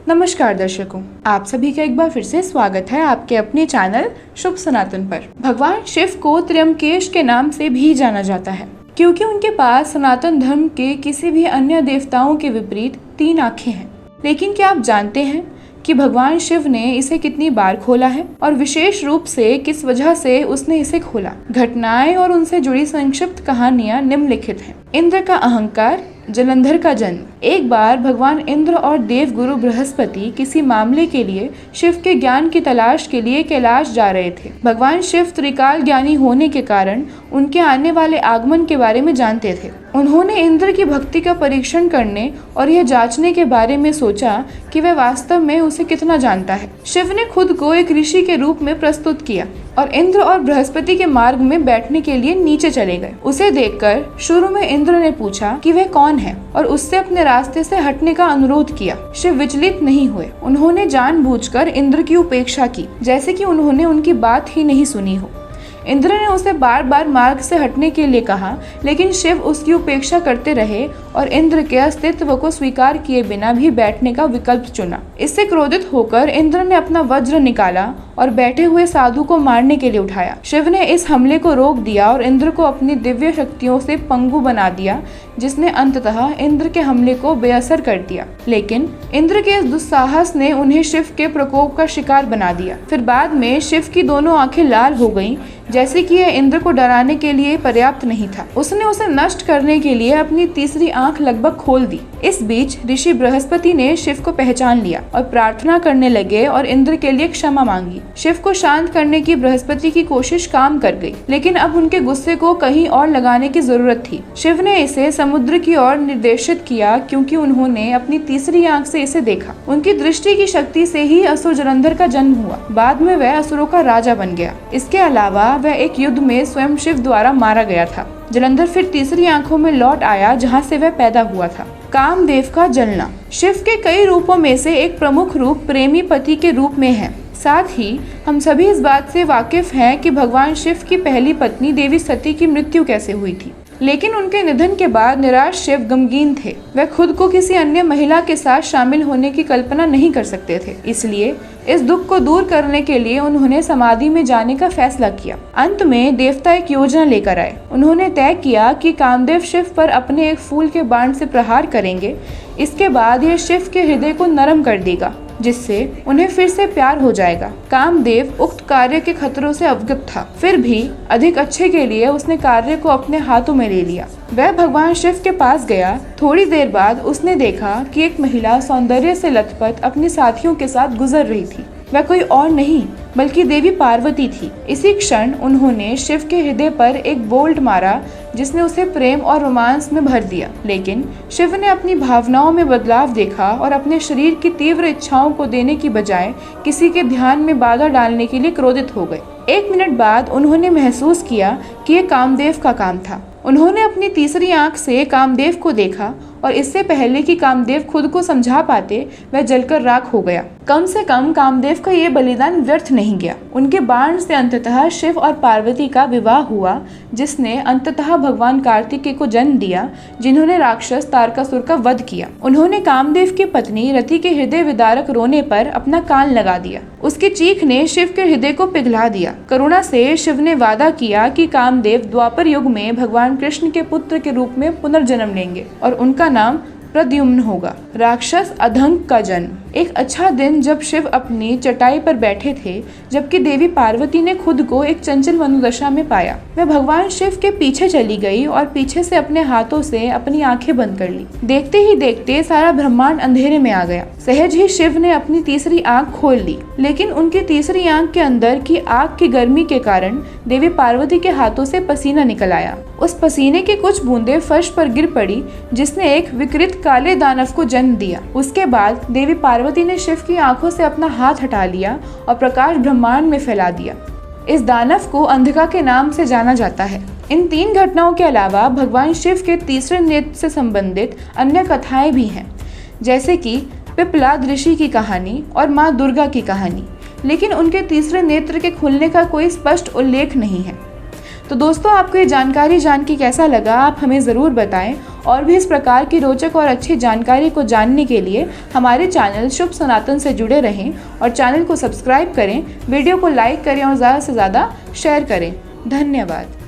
नमस्कार दर्शकों, आप सभी का एक बार फिर से स्वागत है आपके अपने चैनल शुभ सनातन पर। भगवान शिव को त्र्यंबकेश के नाम से भी जाना जाता है क्योंकि उनके पास सनातन धर्म के किसी भी अन्य देवताओं के विपरीत 3 आंखें हैं। लेकिन क्या आप जानते हैं कि भगवान शिव ने इसे कितनी बार खोला है और विशेष रूप से किस वजह से उसने इसे खोला? घटनाएं और उनसे जुड़ी संक्षिप्त कहानियां निम्नलिखित हैं। इंद्र का अहंकार, जलंधर का जन्म। एक बार भगवान इंद्र और देव गुरु बृहस्पति किसी मामले के लिए शिव के ज्ञान की तलाश के लिए कैलाश जा रहे थे। भगवान शिव त्रिकाल ज्ञानी होने के कारण उनके आने वाले आगमन के बारे में जानते थे। उन्होंने इंद्र की भक्ति का परीक्षण करने और यह जांचने के बारे में सोचा कि वह वास्तव में उसे कितना जानता है। शिव ने खुद को एक ऋषि के रूप में प्रस्तुत किया और इंद्र और बृहस्पति के मार्ग में बैठने के लिए नीचे चले गए। उसे देखकर शुरू में इंद्र ने पूछा कि वह कौन है और उससे अपने रास्ते से हटने का अनुरोध किया। शिव विचलित नहीं हुए। उन्होंने जानबूझकर इंद्र की उपेक्षा की, जैसे कि उन्होंने उनकी बात ही नहीं सुनी हो। इंद्र ने उसे बार बार मार्ग से हटने के लिए कहा, लेकिन शिव उसकी उपेक्षा करते रहे और इंद्र के अस्तित्व को स्वीकार किए बिना भी बैठने का विकल्प चुना। इससे क्रोधित होकर इंद्र ने अपना वज्र निकाला और बैठे हुए साधु को मारने के लिए उठाया। शिव ने इस हमले को रोक दिया और इंद्र को अपनी दिव्य शक्तियों से पंगु बना दिया, जिसने अंततः इंद्र के हमले को बेअसर कर दिया। लेकिन इंद्र के इस दुस्साहस ने उन्हें शिव के प्रकोप का शिकार बना दिया। फिर बाद में शिव की दोनों आंखें लाल हो गईं, जैसे कि यह इंद्र को डराने के लिए पर्याप्त नहीं था। उसने उसे नष्ट करने के लिए अपनी तीसरी आंख लगभग खोल दी। इस बीच ऋषि बृहस्पति ने शिव को पहचान लिया और प्रार्थना करने लगे और इंद्र के लिए क्षमा मांगी। शिव को शांत करने की बृहस्पति की कोशिश काम कर गई, लेकिन अब उनके गुस्से को कहीं और लगाने की जरूरत थी। शिव ने इसे समुद्र की ओर निर्देशित किया क्योंकि उन्होंने अपनी तीसरी आंख से इसे देखा। उनकी दृष्टि की शक्ति से ही असुर जलंधर का जन्म हुआ। बाद में वह असुरों का राजा बन गया। इसके अलावा वह एक युद्ध में स्वयं शिव द्वारा मारा गया था। जलंधर फिर तीसरी आंखों में लौट आया जहां से वह पैदा हुआ था। कामदेव का जलना। शिव के कई रूपों में से एक प्रमुख रूप प्रेमी पति के रूप में है। साथ ही हम सभी इस बात से वाकिफ हैं कि भगवान शिव की पहली पत्नी देवी सती की मृत्यु कैसे हुई थी। लेकिन उनके निधन के बाद निराश शिव गमगीन थे। वह खुद को किसी अन्य महिला के साथ शामिल होने की कल्पना नहीं कर सकते थे। इसलिए इस दुख को दूर करने के लिए उन्होंने समाधि में जाने का फैसला किया। अंत में देवता एक योजना लेकर आए। उन्होंने तय किया कि कामदेव शिव पर अपने एक फूल के बाण से प्रहार करेंगे। इसके बाद यह शिव के हृदय को नरम कर देगा, जिससे उन्हें फिर से प्यार हो जाएगा। कामदेव उक्त कार्य के खतरों से अवगत था, फिर भी अधिक अच्छे के लिए उसने कार्य को अपने हाथों में ले लिया। वह भगवान शिव के पास गया। थोड़ी देर बाद उसने देखा कि एक महिला सौंदर्य से लथपथ अपने साथियों के साथ गुजर रही थी। वह कोई और नहीं बल्कि देवी पार्वती थी। इसी क्षण उन्होंने शिव के हृदय पर एक बोल्ट मारा, जिसने उसे प्रेम और रोमांस में भर दिया। लेकिन शिव ने अपनी भावनाओं में बदलाव देखा और अपने शरीर की तीव्र इच्छाओं को देने की बजाय किसी के ध्यान में बाधा डालने के लिए क्रोधित हो गए। 1 मिनट बाद उन्होंने महसूस किया कि यह कामदेव का काम था। उन्होंने अपनी तीसरी आंख से कामदेव को देखा और इससे पहले कि कामदेव खुद को समझा पाते, वह जलकर राख हो गया। कम से कम कामदेव का ये बलिदान व्यर्थ नहीं गया। उनके बाण से अंततः शिव और पार्वती का विवाह हुआ, जिसने अंततः भगवान कार्तिकेय को जन्म दिया, जिन्होंने राक्षस तारकासुर का वध किया। उन्होंने कामदेव की पत्नी रति के हृदय विदारक रोने पर अपना कान लगा दिया। उसकी चीख ने शिव के हृदय को पिघला दिया। करुणा से शिव ने वादा किया कि कामदेव द्वापर युग में भगवान कृष्ण के पुत्र के रूप में पुनर्जन्म लेंगे और उनका नाम प्रद्युम्न होगा। राक्षस अधंग का जन्म। एक अच्छा दिन जब शिव अपनी चटाई पर बैठे थे, जबकि देवी पार्वती ने खुद को एक चंचल मनोदशा में पाया। वह भगवान शिव के पीछे चली गई और पीछे से अपने हाथों से अपनी आंखें बंद कर ली। देखते ही देखते सारा ब्रह्मांड अंधेरे में आ गया। सहज ही शिव ने अपनी तीसरी आंख खोल ली, लेकिन उनकी तीसरी आंख के अंदर की आग की गर्मी के कारण देवी पार्वती के हाथों से पसीना निकल आया। उस पसीने की कुछ बूंदें फर्श पर गिर पड़ी, जिसने एक विकृत काले दानव को जन्म दिया। उसके बाद देवी पार्वती ने शिव की आंखों से अपना हाथ हटा लिया और प्रकाश ब्रह्मांड में फैला दिया। इस दानव को अंधका के नाम से जाना जाता है। इन 3 घटनाओं के अलावा भगवान शिव के तीसरे नेत्र से संबंधित अन्य कथाएं भी हैं, जैसे कि पिपलाद ऋषि की कहानी और माँ दुर्गा की कहानी, लेकिन उनके तीसरे नेत्र के खुलने का कोई स्पष्ट उल्लेख नहीं है। तो दोस्तों, आपको ये जानकारी जान के कैसा लगा, आप हमें ज़रूर बताएं और भी इस प्रकार की रोचक और अच्छी जानकारी को जानने के लिए हमारे चैनल शुभ सनातन से जुड़े रहें और चैनल को सब्सक्राइब करें, वीडियो को लाइक करें और ज़्यादा से ज़्यादा शेयर करें। धन्यवाद।